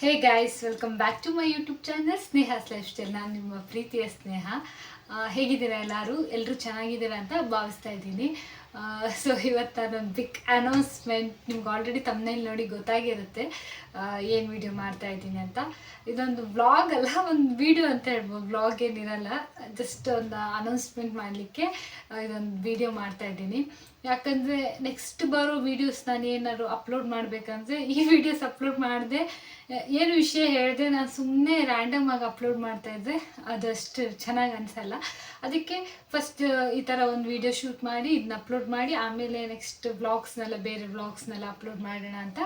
Hey guys, welcome back to my YouTube channel Sneha's lifestyle. ನಾನು ನಿಮ್ಮ ಪ್ರೀತಿಯ ಸ್ನೇಹ. ಹೇಗಿದ್ದೀರಾ ಎಲ್ಲರೂ ಚೆನ್ನಾಗಿದ್ದೀರಾ ಅಂತ ಭಾವಿಸ್ತಾ ಇದ್ದೀನಿ. ಸೊ ಇವತ್ತು ನಾನೊಂದು ಬಿಗ್ ಅನೌನ್ಸ್ಮೆಂಟ್, ನಿಮ್ಗೆ ಆಲ್ರೆಡಿ ತಮ್ಮನೇಲಿ ನೋಡಿ ಗೊತ್ತಾಗಿರುತ್ತೆ ಏನು ವಿಡಿಯೋ ಮಾಡ್ತಾ ಇದ್ದೀನಿ ಅಂತ. ಇದೊಂದು ವ್ಲಾಗ್ ಅಲ್ಲ, ಒಂದು ವಿಡಿಯೋ ಅಂತ ಹೇಳ್ಬೋದು. ವ್ಲಾಗ್ ಏನಿರಲ್ಲ, ಜಸ್ಟ್ ಒಂದು ಅನೌನ್ಸ್ಮೆಂಟ್ ಮಾಡಲಿಕ್ಕೆ ಇದೊಂದು ವಿಡಿಯೋ ಮಾಡ್ತಾ ಇದ್ದೀನಿ. ಯಾಕಂದರೆ ನೆಕ್ಸ್ಟ್ ಬರೋ ವೀಡಿಯೋಸ್ ನಾನು ಏನಾದ್ರು ಅಪ್ಲೋಡ್ ಮಾಡಬೇಕಂದ್ರೆ ಈ ವಿಡಿಯೋಸ್ ಅಪ್ಲೋಡ್ ಮಾಡಿದೆ ಏನು ವಿಷಯ ಹೇಳಿದೆ ನಾನು ಸುಮ್ಮನೆ ರ್ಯಾಂಡಮ್ ಆಗಿ ಅಪ್ಲೋಡ್ ಮಾಡ್ತಾ ಇದ್ದೆ, ಅದಷ್ಟು ಚೆನ್ನಾಗಿ ಅನಿಸಲ್ಲ. ಅದಕ್ಕೆ ಫಸ್ಟ್ ಈ ಥರ ಒಂದು ವಿಡಿಯೋ ಶೂಟ್ ಮಾಡಿ ಇದನ್ನ ಅಪ್ಲೋಡ್ ಮಾಡಿ ಆಮೇಲೆ ನೆಕ್ಸ್ಟ್ ಬೇರೆ ವ್ಲಾಗ್ಸ್ನೆಲ್ಲ ಅಪ್ಲೋಡ್ ಮಾಡೋಣ ಅಂತ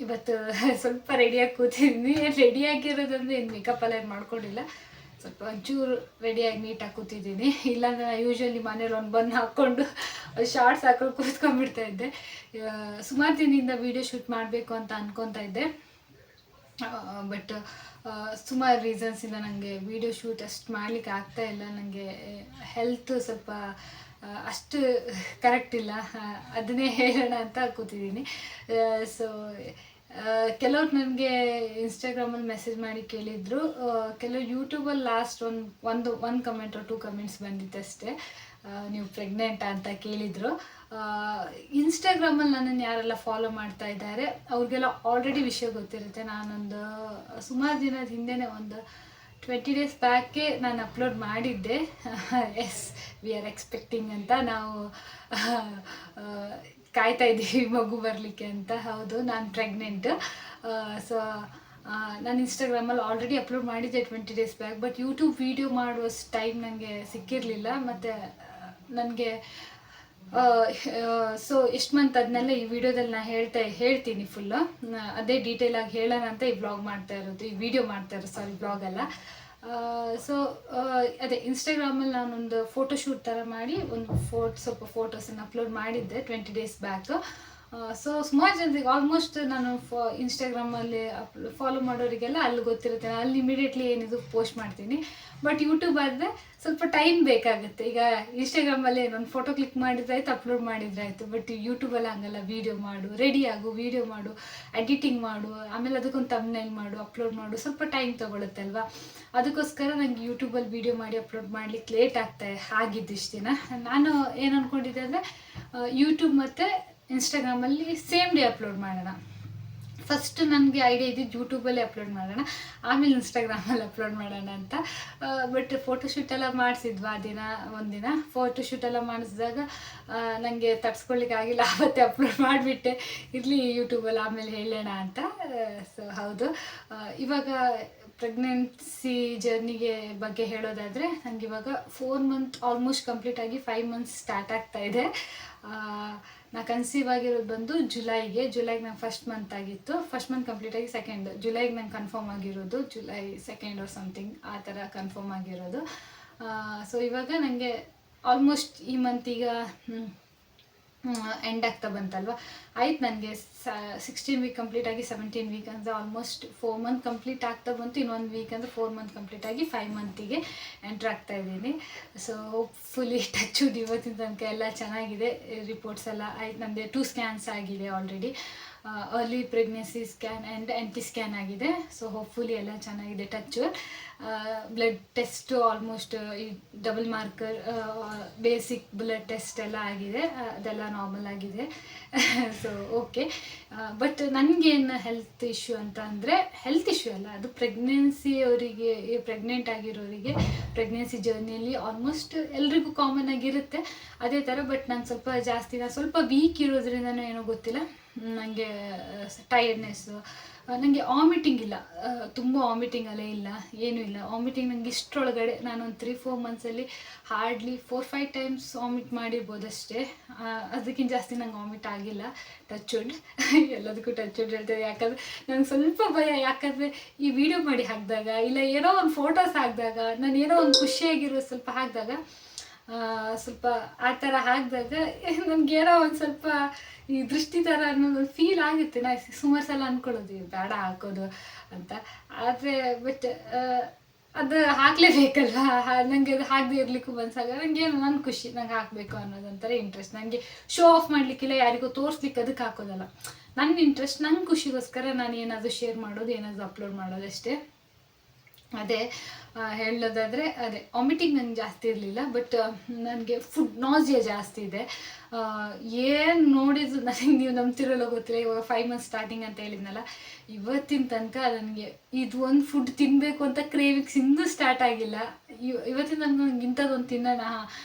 ಇವತ್ತು ಸ್ವಲ್ಪ ರೆಡಿಯಾಗಿ ಕೂತಿದ್ದೀನಿ. ರೆಡಿಯಾಗಿರೋದಂದ್ರೆ ಏನು ಮೇಕಪ್ ಎಲ್ಲ ಏನು ಮಾಡ್ಕೊಂಡಿಲ್ಲ, ಸ್ವಲ್ಪ ಒಂಚೂರು ರೆಡಿಯಾಗಿ ನೀಟಾಗಿ ಕೂತಿದ್ದೀನಿ. ಇಲ್ಲಾಂದ್ರೆ ನಾನು ಯೂಶ್ವಲಿ ಮನೇಲಿ ಒಂದು ಬನ್ ಹಾಕ್ಕೊಂಡು ಶಾರ್ಟ್ಸ್ ಹಾಕೊಂಡು ಕೂತ್ಕೊಂಡ್ಬಿಡ್ತಾ ಇದ್ದೆ. ಸುಮಾರು ದಿನದಿಂದ ವೀಡಿಯೋ ಶೂಟ್ ಮಾಡಬೇಕು ಅಂತ ಅನ್ಕೊತಾ ಇದ್ದೆ, ಬಟ್ ಸುಮಾರು ರೀಸನ್ಸಿಂದ ನನಗೆ ವೀಡಿಯೋ ಶೂಟ್ ಅಷ್ಟು ಮಾಡಲಿಕ್ಕೆ ಆಗ್ತಾಯಿಲ್ಲ. ನನಗೆ ಹೆಲ್ತ್ ಸ್ವಲ್ಪ ಅಷ್ಟು ಕರೆಕ್ಟ್ ಇಲ್ಲ, ಅದನ್ನೇ ಹೇಳೋಣ ಅಂತ ಕೂತಿದ್ದೀನಿ. ಸೊ ಕೆಲವ್ರು ನನಗೆ ಇನ್ಸ್ಟಾಗ್ರಾಮಲ್ಲಿ ಮೆಸೇಜ್ ಮಾಡಿ ಕೇಳಿದರು, ಕೆಲವು ಯೂಟ್ಯೂಬಲ್ಲಿ ಲಾಸ್ಟ್ ಒಂದು ಕಮೆಂಟ್ 2 ಕಮೆಂಟ್ಸ್ ಬಂದಿತ್ತಷ್ಟೇ, ನೀವು ಪ್ರೆಗ್ನೆಂಟ್ ಅಂತ ಕೇಳಿದರು. ಇನ್ಸ್ಟಾಗ್ರಾಮಲ್ಲಿ ನನ್ನನ್ನು ಯಾರೆಲ್ಲ ಫಾಲೋ ಮಾಡ್ತಾ ಇದ್ದಾರೆ ಅವ್ರಿಗೆಲ್ಲ ಆಲ್ರೆಡಿ ವಿಷಯ ಗೊತ್ತಿರುತ್ತೆ. ನಾನೊಂದು ಸುಮಾರು ದಿನದ ಹಿಂದೆನೇ ಒಂದು 20 ಡೇಸ್ ಬ್ಯಾಕೆ ನಾನು ಅಪ್ಲೋಡ್ ಮಾಡಿದ್ದೆ. ಎಸ್, ವಿ ಆರ್ ಎಕ್ಸ್ಪೆಕ್ಟಿಂಗ್ ಅಂತ, ನಾವು ಕಾಯ್ತಾ ಇದ್ದೀವಿ ಮಗು ಬರಲಿಕ್ಕೆ ಅಂತ. ಹೌದು, ನಾನು ಪ್ರೆಗ್ನೆಂಟ್. ಸೊ ನಾನು ಇನ್ಸ್ಟಾಗ್ರಾಮಲ್ಲಿ ಆಲ್ರೆಡಿ ಅಪ್ಲೋಡ್ ಮಾಡಿದ್ದೆ 20 days back. But YouTube video ಮಾಡುವಷ್ಟು ಟೈಮ್ ನನಗೆ ಸಿಕ್ಕಿರಲಿಲ್ಲ. ಮತ್ತು ನನಗೆ ಸೊ ಎಷ್ಟು ಮಂತ್ ಅದನ್ನೆಲ್ಲ ಈ ವಿಡಿಯೋದಲ್ಲಿ ನಾನು ಹೇಳ್ತೀನಿ ಫುಲ್ಲು. ಅದೇ ಡೀಟೇಲಾಗಿ ಹೇಳೋಣ ಅಂತ ಈ ಬ್ಲಾಗ್ ಮಾಡ್ತಾ ಇರೋದು, ಈ ವಿಡಿಯೋ ಮಾಡ್ತಾ ಇರೋದು, ಬ್ಲಾಗಲ್ಲ. ಸೊ ಅದೇ ಇನ್ಸ್ಟಾಗ್ರಾಮಲ್ಲಿ ನಾನೊಂದು ಫೋಟೋಶೂಟ್ ಥರ ಮಾಡಿ ಸ್ವಲ್ಪ ಫೋಟೋಸನ್ನು ಅಪ್ಲೋಡ್ ಮಾಡಿದ್ದೆ 20 ಡೇಸ್ ಬ್ಯಾಕು. ಸೊ ಸುಮಾರು ಜನರಿಗೆ ಆಲ್ಮೋಸ್ಟ್ ನಾನು ಇನ್ಸ್ಟಾಗ್ರಾಮಲ್ಲಿ ಫಾಲೋ ಮಾಡೋರಿಗೆಲ್ಲ ಅಲ್ಲಿ ಗೊತ್ತಿರುತ್ತೆ, ನಾನು ಅಲ್ಲಿ ಇಮಿಡಿಯೇಟ್ಲಿ ಏನಿದು ಪೋಸ್ಟ್ ಮಾಡ್ತೀನಿ. ಬಟ್ ಯೂಟ್ಯೂಬ್ ಆದರೆ ಸ್ವಲ್ಪ ಟೈಮ್ ಬೇಕಾಗುತ್ತೆ. ಈಗ ಇನ್ಸ್ಟಾಗ್ರಾಮಲ್ಲಿ ಒಂದು ಫೋಟೋ ಕ್ಲಿಕ್ ಮಾಡಿದ್ರಾಯ್ತು, ಅಪ್ಲೋಡ್ ಮಾಡಿದ್ರಾಯ್ತು. ಬಟ್ ಯೂಟ್ಯೂಬಲ್ಲಿ ಹಂಗಲ್ಲ, ವೀಡಿಯೋ ಮಾಡು, ರೆಡಿ ಆಗು, ವೀಡಿಯೋ ಮಾಡು, ಎಡಿಟಿಂಗ್ ಮಾಡು, ಆಮೇಲೆ ಅದಕ್ಕೊಂದು ತಮ್ನೇಲ್ ಮಾಡು, ಅಪ್ಲೋಡ್ ಮಾಡು, ಸ್ವಲ್ಪ ಟೈಮ್ ತೊಗೊಳುತ್ತೆ ಅಲ್ವಾ. ಅದಕ್ಕೋಸ್ಕರ ನನಗೆ ಯೂಟ್ಯೂಬಲ್ಲಿ ವೀಡಿಯೋ ಮಾಡಿ ಅಪ್ಲೋಡ್ ಮಾಡ್ಲಿಕ್ಕೆ ಲೇಟ್ ಆಗಿದ್ದು ಇಷ್ಟು ದಿನ. ನಾನು ಏನು ಅಂದ್ಕೊಂಡಿದ್ದೆ ಅಂದರೆ ಯೂಟ್ಯೂಬ್ ಮತ್ತು ಇನ್ಸ್ಟಾಗ್ರಾಮಲ್ಲಿ ಸೇಮ್ ಡೇ ಅಪ್ಲೋಡ್ ಮಾಡೋಣ. ಫಸ್ಟ್ ನನಗೆ ಐಡಿಯಾ ಇದ್ದಿದ್ದು ಯೂಟ್ಯೂಬಲ್ಲೇ ಅಪ್ಲೋಡ್ ಮಾಡೋಣ, ಆಮೇಲೆ ಇನ್ಸ್ಟಾಗ್ರಾಮಲ್ಲಿ ಅಪ್ಲೋಡ್ ಮಾಡೋಣ ಅಂತ. ಬಟ್ ಫೋಟೋಶೂಟೆಲ್ಲ ಮಾಡಿಸಿದ್ವಾ ಒಂದಿನ ಫೋಟೋಶೂಟೆಲ್ಲ ಮಾಡಿಸಿದಾಗ ನನಗೆ ತಡ್ಸ್ಕೊಳ್ಳಿಕ್ಕೆ ಆಗಿಲ್ಲ, ಆವತ್ತೇ ಅಪ್ಲೋಡ್ ಮಾಡಿಬಿಟ್ಟೆ. ಇರಲಿ ಯೂಟ್ಯೂಬಲ್ಲಿ ಆಮೇಲೆ ಹೇಳೋಣ ಅಂತ. ಸೊ ಹೌದು, ಇವಾಗ ಪ್ರೆಗ್ನೆನ್ಸಿ ಜರ್ನಿಗೆ ಬಗ್ಗೆ ಹೇಳೋದಾದರೆ ನನಗೆ ಇವಾಗ 4 ಮಂತ್ ಆಲ್ಮೋಸ್ಟ್ ಕಂಪ್ಲೀಟ್ ಆಗಿ 5 ಮಂತ್ಸ್ ಸ್ಟಾರ್ಟ್ ಆಗ್ತಾ ಇದೆ. ನಾ ಕನ್ಸೀವ್ ಆಗಿರೋದು ಬಂದು ಜುಲೈಗೆ ನಂಗೆ ಫಸ್ಟ್ ಮಂತ್ ಆಗಿತ್ತು. ಫಸ್ಟ್ ಮಂತ್ ಕಂಪ್ಲೀಟ್ ಆಗಿ ಜುಲೈಗೆ ನಂಗೆ ಕನ್ಫರ್ಮ್ ಆಗಿರೋದು, ಜುಲೈ 2 ಆರ್ ಸಮಥಿಂಗ್ ಆ ಥರ ಕನ್ಫರ್ಮ್ ಆಗಿರೋದು. ಸೊ ಇವಾಗ ನನಗೆ ಆಲ್ಮೋಸ್ಟ್ ಈ ಮಂತ್ ಈಗ ಎಂಡ್ ಆಗ್ತಾ ಬಂತಲ್ವ, ಆಯ್ತು. ನನಗೆ 16 ವೀಕ್ ಕಂಪ್ಲೀಟ್ ಆಗಿ 17 ವೀಕ್ ಅಂದರೆ ಆಲ್ಮೋಸ್ಟ್ 4 ಮಂತ್ ಕಂಪ್ಲೀಟ್ ಆಗ್ತಾ ಬಂತು. ಇನ್ನೊಂದು ವೀಕ್ ಅಂದರೆ 4 ಮಂತ್ ಕಂಪ್ಲೀಟ್ ಆಗಿ 5 ಮಂತಿಗೆ ಎಂಟ್ರ್ ಆಗ್ತಾ ಇದ್ದೀನಿ. ಸೊ ಹೋಪ್ಫುಲಿ ಟಚ್ ಇವತ್ತಿನ ತನಕ ಎಲ್ಲ ಚೆನ್ನಾಗಿದೆ. ರಿಪೋರ್ಟ್ಸ್ ಎಲ್ಲ ಆಯ್ತು. ನಮ್ಮದೇ 2 ಸ್ಕ್ಯಾನ್ಸ್ ಆಗಿದೆ already, early pregnancy scan and NT scan ಆಗಿದೆ. ಸೊ ಹೋಪ್ಫುಲಿ ಎಲ್ಲ ಚೆನ್ನಾಗಿದೆ, ಟಚ್. ಬ್ಲಡ್ ಟೆಸ್ಟು ಆಲ್ಮೋಸ್ಟ್ ಈ double marker, basic blood test ಎಲ್ಲ ಆಗಿದೆ, ಅದೆಲ್ಲ ನಾರ್ಮಲ್ ಆಗಿದೆ. So okay. ಬಟ್ ನನಗೇನು ಹೆಲ್ತ್ ಇಶ್ಯೂ ಅಂತ ಅಂದರೆ, ಹೆಲ್ತ್ ಇಶ್ಯೂ ಅಲ್ಲ, ಅದು ಪ್ರೆಗ್ನೆನ್ಸಿಯವರಿಗೆ, ಪ್ರೆಗ್ನೆಂಟ್ ಆಗಿರೋರಿಗೆ ಪ್ರೆಗ್ನೆನ್ಸಿ ಜರ್ನಿಯಲ್ಲಿ ಆಲ್ಮೋಸ್ಟ್ ಎಲ್ರಿಗೂ ಕಾಮನ್ ಆಗಿರುತ್ತೆ ಅದೇ ಥರ. ಬಟ್ ನಾನು ಸ್ವಲ್ಪ ವೀಕ್ ಇರೋದ್ರಿಂದನೂ ಏನೋ ಗೊತ್ತಿಲ್ಲ, ನನಗೆ ಟೈರ್ಡ್ನೆಸ್ಸು, ನನಗೆ ವಾಮಿಟಿಂಗ್ ಇಲ್ಲ, ತುಂಬ ವಾಮಿಟಿಂಗ್ ಅಲ್ಲೇ ಇಲ್ಲ, ಏನೂ ಇಲ್ಲ. ವಾಮಿಟಿಂಗ್ ನನಗೆ ಇಷ್ಟರೊಳಗಡೆ ನಾನೊಂದು 3-4 ಮಂತ್ಸಲ್ಲಿ ಹಾರ್ಡ್ಲಿ 4-5 ಟೈಮ್ಸ್ ವಾಮಿಟ್ ಮಾಡಿರ್ಬೋದಷ್ಟೇ, ಅದಕ್ಕಿಂತ ಜಾಸ್ತಿ ನಂಗೆ ವಾಮಿಟ್ ಆಗಿಲ್ಲ. Touch wood. ಎಲ್ಲದಕ್ಕೂ ಟಚ್ ವುಡ್ ಹೇಳ್ತೇವೆ, ಯಾಕಂದರೆ ನನಗೆ ಸ್ವಲ್ಪ ಭಯ. ಯಾಕಂದರೆ ಈ ವಿಡಿಯೋ ಮಾಡಿ ಹಾಕಿದಾಗ, ಇಲ್ಲ ಏನೋ ಒಂದು ಫೋಟೋಸ್ ಹಾಕಿದಾಗ, ನಾನು ಏನೋ ಒಂದು ಖುಷಿಯಾಗಿರೋ ಸ್ವಲ್ಪ ಹಾಕಿದಾಗ, ಸ್ವಲ್ಪ ಆ ಥರ ಹಾಕಿದಾಗ ನನಗೇನೋ ಒಂದು ಸ್ವಲ್ಪ ಈ ದೃಷ್ಟಿ ಥರ ಅನ್ನೋದು ಫೀಲ್ ಆಗುತ್ತೆ. ನಾ ಸುಮಾರು ಸಲ ಅಂದ್ಕೊಳ್ಳೋದು ಬೇಡ ಹಾಕೋದು ಅಂತ. ಆದರೆ ಬಟ್ ಅದು ಹಾಕಲೇಬೇಕಲ್ವಾ, ನನಗೆ ಅದು ಹಾಕದೇ ಇರಲಿಕ್ಕೂ ಮನಸ್ಸಾಗ, ನನಗೆ ನನ್ನ ಖುಷಿ, ನಂಗೆ ಹಾಕಬೇಕು ಅನ್ನೋದೊಂಥರ ಇಂಟ್ರೆಸ್ಟ್. ನನಗೆ ಶೋ ಆಫ್ ಮಾಡಲಿಕ್ಕಿಲ್ಲ, ಯಾರಿಗೂ ತೋರಿಸ್ಲಿಕ್ಕೆ ಅದಕ್ಕೆ ಹಾಕೋದಲ್ಲ. ನನ್ನ ಇಂಟ್ರೆಸ್ಟ್, ನನ್ನ ಖುಷಿಗೋಸ್ಕರ ನಾನು ಏನಾದರೂ ಶೇರ್ ಮಾಡೋದು, ಏನಾದರೂ ಅಪ್ಲೋಡ್ ಮಾಡೋದಷ್ಟೇ. ಅದೇ ಹೇಳೋದಾದರೆ ಅದೇ ವಾಮಿಟಿಂಗ್ ನನಗೆ ಜಾಸ್ತಿ ಇರಲಿಲ್ಲ, ಬಟ್ ನನಗೆ ಫುಡ್ ನಾಸಿಯಾ ಜಾಸ್ತಿ ಇದೆ. ಏನು ನೋಡಿದ್ರು ನನಗೆ, ನೀವು ನಂಬ್ತಿರೋಲ್ಲ ಗೊತ್ತಿಲ್ಲ, ಇವಾಗ 5 ಮಂತ್ಸ್ ಸ್ಟಾರ್ಟಿಂಗ್ ಅಂತ ಹೇಳಿದ್ನಲ್ಲ, ಇವತ್ತಿನ ತನಕ ನನಗೆ ಇದು ಒಂದು ಫುಡ್ ತಿನ್ನಬೇಕು ಅಂತ ಕ್ರೇವಿಂಗ್ಸ್ ಇನ್ನೂ ಸ್ಟಾರ್ಟ್ ಆಗಿಲ್ಲ. ಇವತ್ತಿನ ತನಕ ನನಗೆ ಇಂಥದ್ದೊಂದು ತಿನ್ನೋಣ,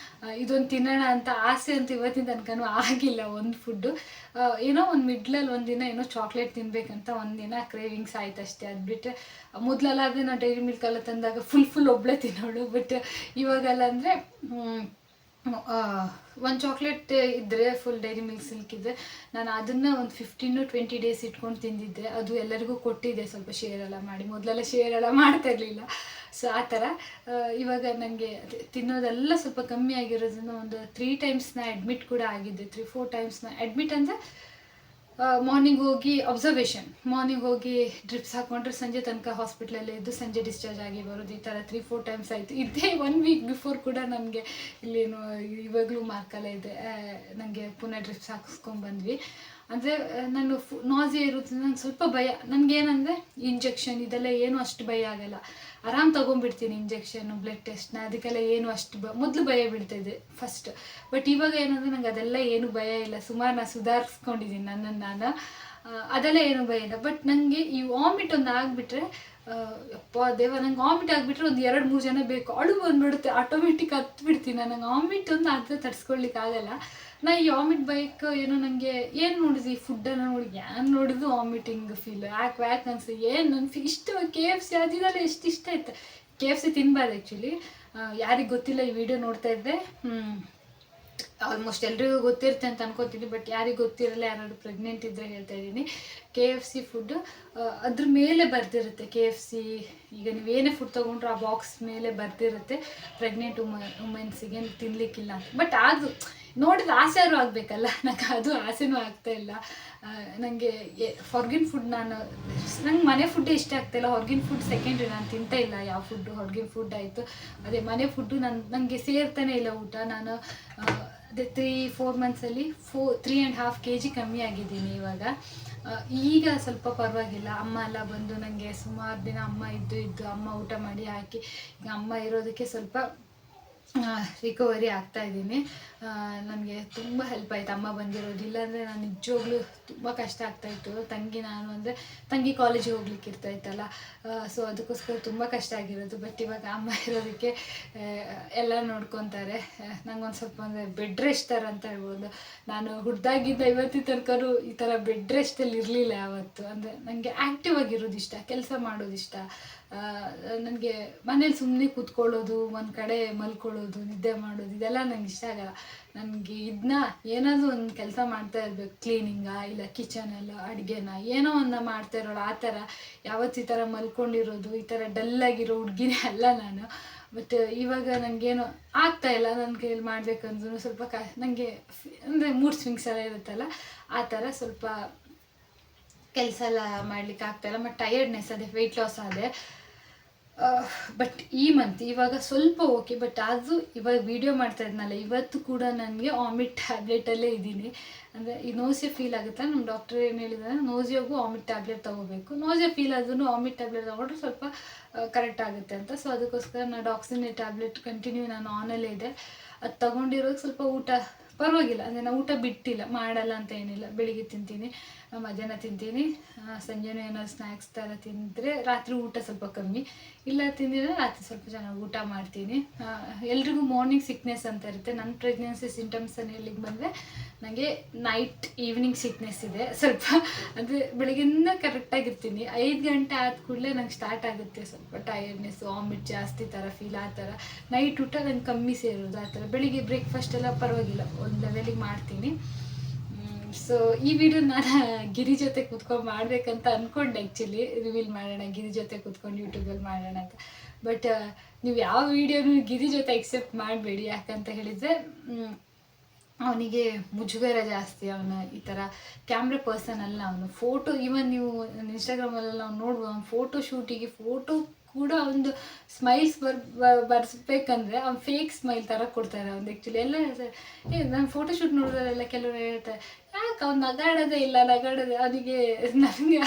ಇದೊಂದು ತಿನ್ನೋಣ ಅಂತ ಆಸೆ ಅಂತ ಇವತ್ತಿನ ತನಕನೂ ಆಗಿಲ್ಲ ಒಂದು ಫುಡ್ಡು. ಏನೋ ಒಂದು ಮಿಡ್ಲಲ್ಲಿ ಒಂದಿನ ಏನೋ ಚಾಕ್ಲೇಟ್ ತಿನ್ನಬೇಕಂತ ಒಂದಿನ ಕ್ರೇವಿಂಗ್ಸ್ ಆಯ್ತು ಅಷ್ಟೇ. ಅದು ಬಿಟ್ಟರೆ ಮೊದಲೆಲ್ಲಾದರೆ ನಾವು ಡೈರಿ ಮಿಲ್ಕ್ ಎಲ್ಲ ತಂದಾಗ ಫುಲ್ ಒಬ್ಬಳೇ ತಿನ್ನೋಳು. ಬಟ್ ಇವಾಗೆಲ್ಲ ಅಂದರೆ ಒಂದು ಚಾಕ್ಲೇಟ್ ಇದ್ದರೆ, ಫುಲ್ ಡೈರಿ ಮಿಲ್ಕ್ ಸಿಲ್ಕ್ ಇದ್ದರೆ, ನಾನು ಅದನ್ನು ಒಂದು 15-20 ಡೇಸ್ ಇಟ್ಕೊಂಡು ತಿಂದಿದ್ದೆ. ಅದು ಎಲ್ಲರಿಗೂ ಕೊಟ್ಟಿದ್ದೆ, ಸ್ವಲ್ಪ ಶೇರೆಲ್ಲ ಮಾಡಿ. ಮೊದಲೆಲ್ಲ ಶೇರೆಲ್ಲ ಮಾಡ್ತಾ ಇರಲಿಲ್ಲ. ಸೊ ಆ ಥರ ಇವಾಗ ನನಗೆ ತಿನ್ನೋದೆಲ್ಲ ಸ್ವಲ್ಪ ಕಮ್ಮಿ ಆಗಿರೋದ್ರಿಂದ ಒಂದು 3 ಟೈಮ್ಸ್ನ ಅಡ್ಮಿಟ್ ಕೂಡ ಆಗಿದ್ದೆ. 3-4 ಟೈಮ್ಸ್ನ ಅಡ್ಮಿಟ್ ಅಂದರೆ ಮಾರ್ನಿಂಗ್ ಹೋಗಿ ಅಬ್ಸರ್ವೇಷನ್, ಮಾರ್ನಿಂಗ್ ಹೋಗಿ ಡ್ರಿಪ್ಸ್ ಹಾಕ್ಕೊಂಡ್ರೆ ಸಂಜೆ ತನಕ ಹಾಸ್ಪಿಟ್ಲಲ್ಲೇ ಇದ್ದು ಸಂಜೆ ಡಿಸ್ಚಾರ್ಜ್ ಆಗಿ ಬರೋದು. ಈ ಥರ 3-4 ಟೈಮ್ಸ್ ಆಯಿತು. ಇದೇ 1 ವೀಕ್ ಬಿಫೋರ್ ಕೂಡ ನನಗೆ ಇಲ್ಲೇನು ಇವಾಗಲೂ ಮಾರ್ಕಲ್ಲ ಇದೆ, ನನಗೆ ಪುನಃ ಡ್ರಿಪ್ಸ್ ಹಾಕಿಸ್ಕೊಂಡ್ಬಂದ್ವಿ. ಅಂದರೆ ನಾನು ನಾಸಿಯಾ ಇರೋದ್ರಿಂದ ನಂಗೆ ಸ್ವಲ್ಪ ಭಯ. ನನಗೇನಂದರೆ ಇಂಜೆಕ್ಷನ್ ಇದೆಲ್ಲ ಏನೂ ಅಷ್ಟು ಭಯ ಆಗಲ್ಲ, ಆರಾಮ್ ತೊಗೊಂಡ್ಬಿಡ್ತೀನಿ ಇಂಜೆಕ್ಷನ್ನು, ಬ್ಲಡ್ ಟೆಸ್ಟ್ನ, ಅದಕ್ಕೆಲ್ಲ ಏನು ಅಷ್ಟು ಮೊದಲು ಭಯ ಬೀಳ್ತಾಯಿದ್ದೆ ಫಸ್ಟ್. ಬಟ್ ಇವಾಗ ಏನಂದರೆ ನಂಗೆ ಅದೆಲ್ಲ ಏನು ಭಯ ಇಲ್ಲ, ಸುಮಾರು ನಾನು ಸುಧಾರಿಸ್ಕೊಂಡಿದ್ದೀನಿ ನನ್ನನ್ನು ನಾನು, ಅದೆಲ್ಲ ಏನು ಭಯ ಇಲ್ಲ. ಬಟ್ ನನಗೆ ಈ ವಾಮಿಟ್ ಒಂದು ಆಗಿಬಿಟ್ರೆ, ಯಪ್ಪ ದೇವ, ನಂಗೆ ವಾಮಿಟ್ ಆಗಿಬಿಟ್ರೆ ಒಂದು 2-3 ಜನ ಬೇಕು, ಅಳು ಬಂದುಬಿಡುತ್ತೆ, ಆಟೋಮೆಟಿಕ್ ಹತ್ಬಿಡ್ತೀನಿ. ನನಗೆ ವಾಮಿಟ್ ಒಂದು ಆದರೆ ತಡ್ಸ್ಕೊಳ್ಲಿಕ್ಕೆ ಆಗಲ್ಲ. ನಾ ಈ ವಾಮಿಟ್ ಬೈಕ್ ಏನೋ ನನಗೆ ಏನು ನೋಡಿದ್ವಿ, ಈ ಫುಡ್ಡನ್ನು ನೋಡಿ ಏನು ನೋಡಿದ್ರು ವಾಮಿಟಿಂಗ್ ಫೀಲ್, ಯಾಕೆ ಅನ್ಸಿ. ಏನು ನನ್ನ ಇಷ್ಟ KFC ಅದಿದೆಲ್ಲ ಎಷ್ಟು ಇಷ್ಟ ಆಯ್ತು. KFC ತಿನ್ನಬಾರ್ದು ಆ್ಯಕ್ಚುಲಿ, ಯಾರಿಗೆ ಗೊತ್ತಿಲ್ಲ ಈ ವಿಡಿಯೋ ನೋಡ್ತಾ ಇದ್ದೆ, ಆಲ್ಮೋಸ್ಟ್ ಎಲ್ರಿಗೂ ಗೊತ್ತಿರುತ್ತೆ ಅಂತ ಅನ್ಕೋತೀನಿ. ಬಟ್ ಯಾರಿಗೆ ಗೊತ್ತಿರಲ್ಲ, ಯಾರಾದ್ರು ಪ್ರೆಗ್ನೆಂಟ್ ಇದ್ದರೆ ಹೇಳ್ತಾ ಇದ್ದೀನಿ, KFC ಫುಡ್ಡು ಅದ್ರ ಮೇಲೆ ಬರ್ದಿರುತ್ತೆ. KFC ಈಗ ನೀವೇನೇ ಫುಡ್ ತೊಗೊಂಡ್ರು ಆ ಬಾಕ್ಸ್ ಮೇಲೆ ಬರ್ದಿರುತ್ತೆ ಪ್ರೆಗ್ನೆಂಟ್ ವುಮೆನ್ಸಿಗೆ ತಿನ್ನಲಿಕ್ಕಿಲ್ಲ ಅಂತ. ಬಟ್ ಅದು ನೋಡಿದ್ರೆ ಆಸೆ ಆದ್ರೂ ಆಗಬೇಕಲ್ಲ, ನನಗೆ ಅದು ಆಸೆನೂ ಆಗ್ತಾಯಿಲ್ಲ. ನನಗೆ ಹೊರಗಿನ ಫುಡ್, ನಂಗೆ ಮನೆ ಫುಡ್ಡೇ ಇಷ್ಟ ಆಗ್ತಾಯಿಲ್ಲ, ಹೊರಗಿನ ಫುಡ್ ಸೆಕೆಂಡ್ರಿ, ನಾನು ತಿಂತಾ ಇಲ್ಲ ಯಾವ ಫುಡ್ಡು. ಹೊರಗಿನ ಫುಡ್ ಆಯಿತು, ಅದೇ ಮನೆ ಫುಡ್ಡು ನನಗೆ ಸೇರ್ತಾನೆ ಇಲ್ಲ ಊಟ. ನಾನು ಅದೇ 3-4 ಮಂತ್ಸಲ್ಲಿ 3.5 kg ಕಮ್ಮಿ ಆಗಿದ್ದೀನಿ ಇವಾಗ. ಈಗ ಸ್ವಲ್ಪ ಪರವಾಗಿಲ್ಲ. ಅಮ್ಮ ಎಲ್ಲ ಬಂದು ನನಗೆ ಸುಮಾರು ದಿನ ಅಮ್ಮ ಇದ್ದು ಅಮ್ಮ ಊಟ ಮಾಡಿ ಹಾಕಿ, ಈಗ ಅಮ್ಮ ಇರೋದಕ್ಕೆ ಸ್ವಲ್ಪ ರಿಕವರಿ ಆಗ್ತಾಯಿದ್ದೀನಿ. ನನಗೆ ತುಂಬ ಹೆಲ್ಪ್ ಆಯಿತು ಅಮ್ಮ ಬಂದಿರೋದು. ಇಲ್ಲಾಂದರೆ ನಾನು ನಿಜವಾಗ್ಲೂ ತುಂಬ ಕಷ್ಟ ಆಗ್ತಾಯಿತ್ತು. ನಾನು ಅಂದರೆ ತಂಗಿ ಕಾಲೇಜಿಗೆ ಹೋಗ್ಲಿಕ್ಕೆ ಇರ್ತಾಯಿತ್ತಲ್ಲ, ಸೊ ಅದಕ್ಕೋಸ್ಕರ ತುಂಬ ಕಷ್ಟ ಆಗಿರೋದು. ಬಟ್ ಇವಾಗ ಅಮ್ಮ ಇರೋದಕ್ಕೆ ಎಲ್ಲ ನೋಡ್ಕೊತಾರೆ. ನಂಗೊಂದು ಸ್ವಲ್ಪ ಅಂದರೆ ಬೆಡ್ ರೆಸ್ಟ್ ಥರ ಅಂತ ಹೇಳ್ಬೋದು. ನಾನು ಹುಡ್ದಾಗಿದ್ದ ಇವತ್ತಿನ ತನಕನೂ ಈ ಥರ ಬೆಡ್ ರೆಸ್ಟಲ್ಲಿ ಇರಲಿಲ್ಲ ಯಾವತ್ತು. ಅಂದರೆ ನನಗೆ ಆ್ಯಕ್ಟಿವ್ ಆಗಿರೋದು ಇಷ್ಟ, ಕೆಲಸ ಮಾಡೋದು ಇಷ್ಟ. ನನಗೆ ಮನೇಲಿ ಸುಮ್ಮನೆ ಕೂತ್ಕೊಳ್ಳೋದು, ಒಂದು ಕಡೆ ಮಲ್ಕೊಳ್ಳೋದು, ನಿದ್ದೆ ಮಾಡೋದು, ಇದೆಲ್ಲ ನಂಗೆ ಇಷ್ಟ ಆಗಲ್ಲ. ನನಗೆ ಇದನ್ನ ಏನಾದರೂ ಒಂದು ಕೆಲಸ ಮಾಡ್ತಾ ಇರಬೇಕು, ಕ್ಲೀನಿಂಗಾ ಇಲ್ಲ ಕಿಚನೆಲ್ಲ ಅಡುಗೆನ ಏನೋ ಒಂದು ಮಾಡ್ತಾ ಇರೋಳು. ಆ ಥರ ಯಾವತ್ತು ಈ ಥರ ಮಲ್ಕೊಂಡಿರೋದು, ಈ ಥರ ಡಲ್ಲಾಗಿರೋ ಹುಡುಗಿನೇ ಅಲ್ಲ ನಾನು. ಬಟ್ ಇವಾಗ ನನಗೇನು ಆಗ್ತಾಯಿಲ್ಲ, ನನ್ನ ಕೈಯಲ್ಲಿ ಮಾಡಬೇಕಂದ್ರೂ ಸ್ವಲ್ಪ ನನಗೆ ಅಂದರೆ ಮೂಡ್ ಸ್ವಿಂಗ್ಸ್ ಎಲ್ಲ ಇರುತ್ತಲ್ಲ, ಆ ಥರ ಸ್ವಲ್ಪ ಕೆಲಸ ಎಲ್ಲ ಮಾಡ್ಲಿಕ್ಕೆ ಆಗ್ತಾಯಿಲ್ಲ. ಮತ್ತು ಟಯರ್ಡ್ನೆಸ್, ಅದೇ ವೆಯ್ಟ್ ಲಾಸ್ ಆದೆ. ಬಟ್ ಈ ಮಂತ್ ಇವಾಗ ಸ್ವಲ್ಪ ಓಕೆ. ಬಟ್ ಅದು ಇವಾಗ ವೀಡಿಯೋ ಮಾಡ್ತಾ ಇದ್ನಲ್ಲ, ಇವತ್ತು ಕೂಡ ನನಗೆ ವಾಮಿಟ್ ಟ್ಯಾಬ್ಲೆಟಲ್ಲೇ ಇದ್ದೀನಿ. ಅಂದರೆ ಈ ನೋಸಿಯಾ ಫೀಲ್ ಆಗುತ್ತೆ, ನಮ್ಮ ಡಾಕ್ಟರ್ ಏನು ಹೇಳಿದ್ದಾರೆ, ನೋಸಿಯಾಗೂ ವಾಮಿಟ್ ಟ್ಯಾಬ್ಲೆಟ್ ತೊಗೋಬೇಕು. ನೋಸಿಯಾ ಫೀಲ್ ಆದ್ರೂ ವಾಮಿಟ್ ಟ್ಯಾಬ್ಲೆಟ್ ತೊಗೊಂಡ್ರೆ ಸ್ವಲ್ಪ ಕರೆಕ್ಟ್ ಆಗುತ್ತೆ ಅಂತ. ಸೊ ಅದಕ್ಕೋಸ್ಕರ ನಾನು ಡಾಕ್ಸಿನ್ ಟ್ಯಾಬ್ಲೆಟ್ ಕಂಟಿನ್ಯೂ ನಾನು ಆನಲ್ಲೇ ಇದೆ. ಅದು ತೊಗೊಂಡಿರೋದು ಸ್ವಲ್ಪ ಊಟ ಪರವಾಗಿಲ್ಲ, ಅಂದರೆ ನಾನು ಊಟ ಬಿಟ್ಟಿಲ್ಲ, ಮಾಡಲ್ಲ ಅಂತ ಏನಿಲ್ಲ. ಬೆಳಿಗ್ಗೆ ತಿಂತೀನಿ, ಮಧ್ಯಾಹ್ನ ತಿಂತೀನಿ, ಸಂಜೆನೂ ಏನಾದ್ರು ಸ್ನ್ಯಾಕ್ಸ್ ಥರ ತಿಂದರೆ ರಾತ್ರಿ ಊಟ ಸ್ವಲ್ಪ ಕಮ್ಮಿ, ಇಲ್ಲ ತಿಂದಿದ್ರೆ ರಾತ್ರಿ ಸ್ವಲ್ಪ ಚೆನ್ನಾಗಿ ಊಟ ಮಾಡ್ತೀನಿ. ಎಲ್ರಿಗೂ ಮಾರ್ನಿಂಗ್ ಸಿಕ್ನೆಸ್ ಅಂತ ಇರುತ್ತೆ. ನನ್ನ ಪ್ರೆಗ್ನೆನ್ಸಿ ಸಿಂಟಮ್ಸನ್ನು ಎಲ್ಲಿಗೆ ಬಂದರೆ ನನಗೆ ನೈಟ್ ಈವ್ನಿಂಗ್ ಸಿಕ್ನೆಸ್ ಇದೆ ಸ್ವಲ್ಪ. ಅಂದರೆ ಬೆಳಗ್ಗಿಂದ ಕರೆಕ್ಟಾಗಿರ್ತೀನಿ, 5 ಗಂಟೆ ಆದ ಕೂಡಲೇ ನಂಗೆ ಸ್ಟಾರ್ಟ್ ಆಗುತ್ತೆ ಸ್ವಲ್ಪ ಟಯರ್ಡ್ನೆಸ್, ವಾಮಿಟ್ ಜಾಸ್ತಿ ಥರ ಫೀಲ್. ಆ ಥರ ನೈಟ್ ಊಟ ನಂಗೆ ಕಮ್ಮಿ ಸೇರೋದು ಆ ಥರ. ಬೆಳಿಗ್ಗೆ ಬ್ರೇಕ್ಫಾಸ್ಟ್ ಎಲ್ಲ ಪರವಾಗಿಲ್ಲ, ಒಂದು ಲೆವೆಲಿಗೆ ಮಾಡ್ತೀನಿ. ಸೊ ಈ ವಿಡಿಯೋ ನಾನು ಗಿರಿ ಜೊತೆ ಕೂತ್ಕೊಂಡು ಮಾಡಬೇಕಂತ ಅಂದ್ಕೊಂಡೆ ಆ್ಯಕ್ಚುಲಿ, ರಿವೀಲ್ ಮಾಡೋಣ, ಗಿರಿ ಜೊತೆ ಕೂತ್ಕೊಂಡು ಯೂಟ್ಯೂಬಲ್ಲಿ ಮಾಡೋಣ ಅಂತ. ಬಟ್ ನೀವು ಯಾವ ವೀಡಿಯೋನು ಗಿರಿ ಜೊತೆ ಎಕ್ಸೆಪ್ಟ್ ಮಾಡಬೇಡಿ, ಯಾಕಂತ ಹೇಳಿದರೆ ಅವನಿಗೆ ಮುಜುಗರ ಜಾಸ್ತಿ. ಅವನು ಈ ಥರ ಕ್ಯಾಮ್ರಾ ಪರ್ಸನ್ ಅಲ್ಲ ಅವನು. ಫೋಟೋ ಈವನ್ ನೀವು ಇನ್ಸ್ಟಾಗ್ರಾಮಲ್ಲೆಲ್ಲ ಅವ್ನು ನೋಡ್ಬೋದು, ಅವ್ನು ಫೋಟೋ ಶೂಟಿಗೆ ಫೋಟೋ ಕೂಡ ಒಂದು ಸ್ಮೈಲ್ಸ್ ಬರ್ಸ್ಬೇಕಂದ್ರೆ ಅವ್ನು ಫೇಕ್ ಸ್ಮೈಲ್ ಥರ ಕೊಡ್ತಾರೆ. ಅವ್ನು ಆ್ಯಕ್ಚುಲಿ ಎಲ್ಲ ನಾನು ಫೋಟೋಶೂಟ್ ನೋಡಿದ್ರೆಲ್ಲ ಕೆಲವರು ಹೇಳ್ತಾರೆ ಯಾಕೆ ಅವ್ನು ನಗಾಡೋದೇ ಇಲ್ಲ ಅವನಿಗೆ ನನಗೆ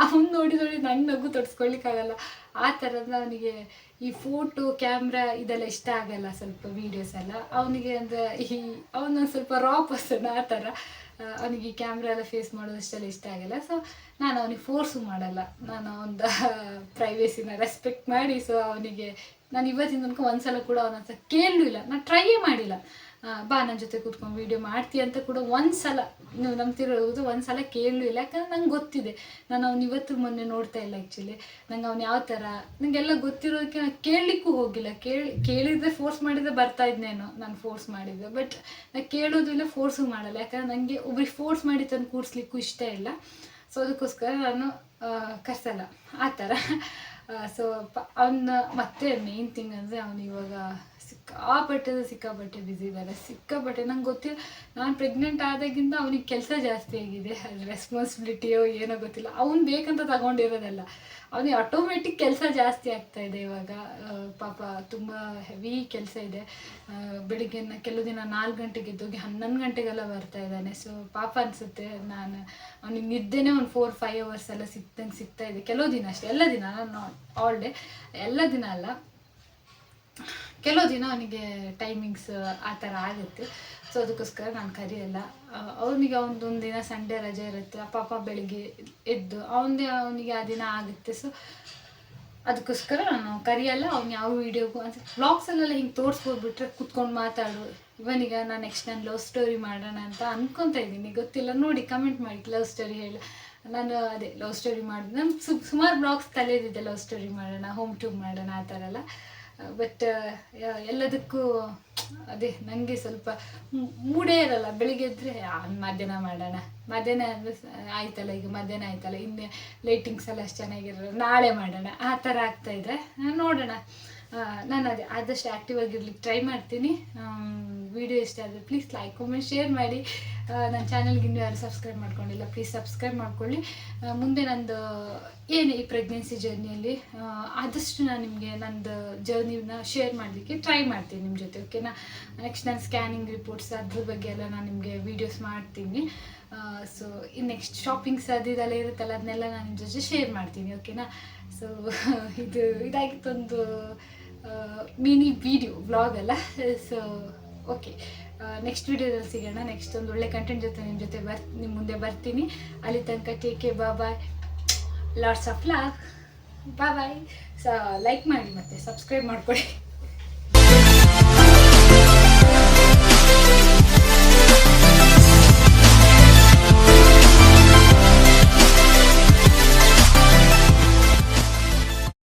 ಅವ್ನು ನೋಡಿ ನಂಗೆ ನಗು ತೊಡ್ಸ್ಕೊಳ್ಲಿಕ್ಕಾಗಲ್ಲ. ಆ ಥರದ ಅವನಿಗೆ ಈ ಫೋಟೋ ಕ್ಯಾಮ್ರಾ ಇದೆಲ್ಲ ಇಷ್ಟ ಆಗಲ್ಲ, ಸ್ವಲ್ಪ ವೀಡಿಯೋಸ್ ಎಲ್ಲ ಅವನಿಗೆ. ಅಂದರೆ ಅವನೊಂದು ಸ್ವಲ್ಪ ರಾ ಪರ್ಸನ್ ಆ ಥರ. ಅವನಿಗೆ ಈ ಕ್ಯಾಮ್ರಾ ಎಲ್ಲ ಫೇಸ್ ಮಾಡೋದಷ್ಟೆಲ್ಲ ಇಷ್ಟ ಆಗಲ್ಲ. ಸೊ ನಾನು ಅವನಿಗೆ ಫೋರ್ಸು ಮಾಡಲ್ಲ, ನಾನು ಒಂದು ಪ್ರೈವೇಸಿನ ರೆಸ್ಪೆಕ್ಟ್ ಮಾಡಿ. ಸೊ ಅವನಿಗೆ ನಾನು ಇವತ್ತಿನ ತನಕ ಒಂದ್ಸಲ ಕೂಡ ಅವನ ಹತ್ರ ಕೇಳಲೂ ಇಲ್ಲ, ನಾನು ಟ್ರೈಯೇ ಮಾಡಿಲ್ಲ. ಬಾ ನನ್ನ ಜೊತೆ ಕೂತ್ಕೊಂಡು ವೀಡಿಯೋ ಮಾಡ್ತೀಯ ಅಂತ ಕೂಡ ಒಂದ್ಸಲ, ನೀವು ನಂಬ್ತಿರೋದು ಒಂದ್ಸಲ ಕೇಳಲೂ ಇಲ್ಲ. ಯಾಕಂದ್ರೆ ನಂಗೆ ಗೊತ್ತಿದೆ, ನಾನು ಅವ್ನು ಇವತ್ತು ಮೊನ್ನೆ ನೋಡ್ತಾ ಇಲ್ಲ ಆ್ಯಕ್ಚುಲಿ. ನಂಗೆ ಅವ್ನು ಯಾವ ಥರ ನನಗೆಲ್ಲ ಗೊತ್ತಿರೋದಕ್ಕೆ ನಾನು ಕೇಳಲಿಕ್ಕೂ ಹೋಗಿಲ್ಲ. ಕೇಳಿದರೆ ಫೋರ್ಸ್ ಮಾಡಿದರೆ ಬರ್ತಾ ಇದ್ನೇನೋ, ನಾನು ಫೋರ್ಸ್ ಮಾಡಿದ್ದೆ. ಬಟ್ ನಾನು ಕೇಳೋದು ಇಲ್ಲ, ಫೋರ್ಸು ಮಾಡಲ್ಲ. ಯಾಕಂದ್ರೆ ನನಗೆ ಒಬ್ರಿಗೆ ಫೋರ್ಸ್ ಮಾಡಿ ತಂದು ಕೂರಿಸ್ಲಿಕ್ಕೂ ಇಷ್ಟ ಇಲ್ಲ. ಸೊ ಅದಕ್ಕೋಸ್ಕರ ನಾನು ಕರ್ಸಲ್ಲ ಆ ಥರ. ಸೊ ಅವನ್ನ ಮತ್ತೆ ಮೇನ್ ಥಿಂಗ್ ಅಂದರೆ ಅವನು ಇವಾಗ ಸಿಕ್ಕಾಪಟ್ಟೆ ಬ್ಯುಸಿ ಇದ್ದಾರೆ, ಸಿಕ್ಕಾಪಟ್ಟೆ. ನಂಗೆ ಗೊತ್ತಿಲ್ಲ, ನಾನು ಪ್ರೆಗ್ನೆಂಟ್ ಆದಾಗಿಂದ ಅವನಿಗೆ ಕೆಲಸ ಜಾಸ್ತಿ ಆಗಿದೆ. ಅದು ರೆಸ್ಪಾನ್ಸಿಬಿಲಿಟಿಯೋ ಏನೋ ಗೊತ್ತಿಲ್ಲ, ಅವ್ನು ಬೇಕಂತ ತಗೊಂಡಿರೋದಲ್ಲ, ಅವನಿಗೆ ಆಟೋಮೆಟಿಕ್ ಕೆಲಸ ಜಾಸ್ತಿ ಆಗ್ತಾ ಇದೆ ಇವಾಗ. ಪಾಪ ತುಂಬ ಹೆವಿ ಕೆಲಸ ಇದೆ. ಬೆಳಿಗ್ಗೆ ಕೆಲವು ದಿನ 4 ಗಂಟೆಗೆ ಎದ್ದೋಗಿ 11 ಗಂಟೆಗೆಲ್ಲ ಬರ್ತಾ ಇದ್ದಾನೆ. ಸೊ ಪಾಪ ಅನಿಸುತ್ತೆ. ನಾನು ಅವನಿಗೆ ನಿದ್ದೆನೇ ಒಂದು 4-5 hours ಎಲ್ಲ ಸಿಗ್ತಾ ಇದೆ ಕೆಲವು ದಿನ ಅಷ್ಟೇ. ಎಲ್ಲ ದಿನ, ನಾನು ಆಲ್ ಡೇ ಎಲ್ಲ ದಿನ ಅಲ್ಲ, ಕೆಲವು ದಿನ ಅವನಿಗೆ ಟೈಮಿಂಗ್ಸ್ ಆ ಥರ ಆಗುತ್ತೆ. ಸೊ ಅದಕ್ಕೋಸ್ಕರ ನಾನು ಕರೆಯಲ್ಲ ಅವನಿಗೆ. ಒಂದೊಂದು ದಿನ ಸಂಡೇ ರಜೆ ಇರುತ್ತೆ, ಪಾಪ ಬೆಳಿಗ್ಗೆ ಎದ್ದು ಅವನಿಗೆ ಆ ದಿನ ಆಗುತ್ತೆ. ಸೊ ಅದಕ್ಕೋಸ್ಕರ ನಾನು ಕರೆಯಲ್ಲ. ಅವ್ನು ಯಾವ ವೀಡಿಯೋಗೂ ಅಂತ ವ್ಲಾಗ್ಸಲ್ಲೆಲ್ಲ ಹಿಂಗೆ ತೋರಿಸ್ಬೋದ್ಬಿಟ್ರೆ ಕೂತ್ಕೊಂಡು ಮಾತಾಡು. ಇವನಿಗೆ ನಾನು ನೆಕ್ಸ್ಟ್ ನಾನು ಲವ್ ಸ್ಟೋರಿ ಮಾಡೋಣ ಅಂತ ಅಂದ್ಕೊತಾ ಇದ್ದೀನಿ, ಗೊತ್ತಿಲ್ಲ, ನೋಡಿ ಕಮೆಂಟ್ ಮಾಡಿ. ಲವ್ ಸ್ಟೋರಿ ಹೇಳಿ, ನಾನು ಅದೇ ಲವ್ ಸ್ಟೋರಿ ಮಾಡಿದೆ. ನಾನು ಸುಮಾರು ಬ್ಲಾಗ್ಸ್ ತಲೆದಿದ್ದೆ, ಲವ್ ಸ್ಟೋರಿ ಮಾಡೋಣ, ಹೋಮ್ ಟೂರ್ ಮಾಡೋಣ ಆ ಥರ ಎಲ್ಲ. ಬಟ್ ಎಲ್ಲದಕ್ಕೂ ಅದೇ ನನಗೆ ಸ್ವಲ್ಪ ಮೂಡೇ ಇರಲ್ಲ. ಬೆಳಿಗ್ಗೆ ಎದ್ದರೆ ಮಧ್ಯಾಹ್ನ ಮಾಡೋಣ, ಮಧ್ಯಾಹ್ನ ಅಂದರೆ ಆಯ್ತಲ್ಲ, ಈಗ ಮಧ್ಯಾಹ್ನ ಆಯ್ತಲ್ಲ, ಇನ್ನೇ ಲೈಟಿಂಗ್ಸ್ ಎಲ್ಲ ಅಷ್ಟು ಚೆನ್ನಾಗಿರಲ್ಲ, ನಾಳೆ ಮಾಡೋಣ ಆ ಥರ ಆಗ್ತಾಯಿದ್ರೆ ನೋಡೋಣ. ನಾನು ಅದೇ ಆದಷ್ಟು ಆ್ಯಕ್ಟಿವ್ ಆಗಿರ್ಲಿಕ್ಕೆ ಟ್ರೈ ಮಾಡ್ತೀನಿ. ವಿಡಿಯೋ ಇಷ್ಟ ಆದರೆ ಪ್ಲೀಸ್ ಲೈಕ್, ಕಮೆಂಟ್, ಶೇರ್ ಮಾಡಿ. ನನ್ನ ಚಾನಲ್ಗೆ ಇನ್ನೂ ಯಾರು ಸಬ್ಸ್ಕ್ರೈಬ್ ಮಾಡ್ಕೊಂಡಿಲ್ಲ, ಪ್ಲೀಸ್ ಸಬ್ಸ್ಕ್ರೈಬ್ ಮಾಡ್ಕೊಳ್ಳಿ. ಮುಂದೆ ನಂದು ಏನು ಈ ಪ್ರೆಗ್ನೆನ್ಸಿ ಜರ್ನಿಯಲ್ಲಿ ಆದಷ್ಟು ನಾನು ನಿಮಗೆ ನಂದು ಜರ್ನಿನ ಶೇರ್ ಮಾಡಲಿಕ್ಕೆ ಟ್ರೈ ಮಾಡ್ತೀನಿ ನಿಮ್ಮ ಜೊತೆ, ಓಕೆನಾ. ನೆಕ್ಸ್ಟ್ ನಾನು ಸ್ಕ್ಯಾನಿಂಗ್ ರಿಪೋರ್ಟ್ಸ್ ಅದ್ರ ಬಗ್ಗೆ ಎಲ್ಲ ನಾನು ನಿಮಗೆ ವೀಡಿಯೋಸ್ ಮಾಡ್ತೀನಿ. ಸೊ ಇನ್ನು ನೆಕ್ಸ್ಟ್ ಶಾಪಿಂಗ್ಸ್ ಅದೆಲ್ಲ ಇರುತ್ತಲ್ಲ, ಅದನ್ನೆಲ್ಲ ನಾನು ನಿಮ್ಮ ಜೊತೆ ಶೇರ್ ಮಾಡ್ತೀನಿ, ಓಕೆನಾ. ಸೊ ಇದಾಗಿತ್ತೊಂದು ಮಿನಿ ವಿಡಿಯೋ ವ್ಲಾಗ್ ಅಲ್ಲ. ಸೊ ಓಕೆ, ನೆಕ್ಸ್ಟ್ ವಿಡಿಯೋದಲ್ಲಿ ಸಿಗೋಣ. ನೆಕ್ಸ್ಟ್ ಒಂದು ಒಳ್ಳೆ ಕಂಟೆಂಟ್ ಜೊತೆ ನಿಮ್ಮ ಮುಂದೆ ಬರ್ತೀನಿ. ಅಲ್ಲಿ ತನಕ take care, bye, lots of love, bye. So like ಮಾಡಿ ಮತ್ತು ಸಬ್ಸ್ಕ್ರೈಬ್ ಮಾಡ್ಕೊಳ್ಳಿ.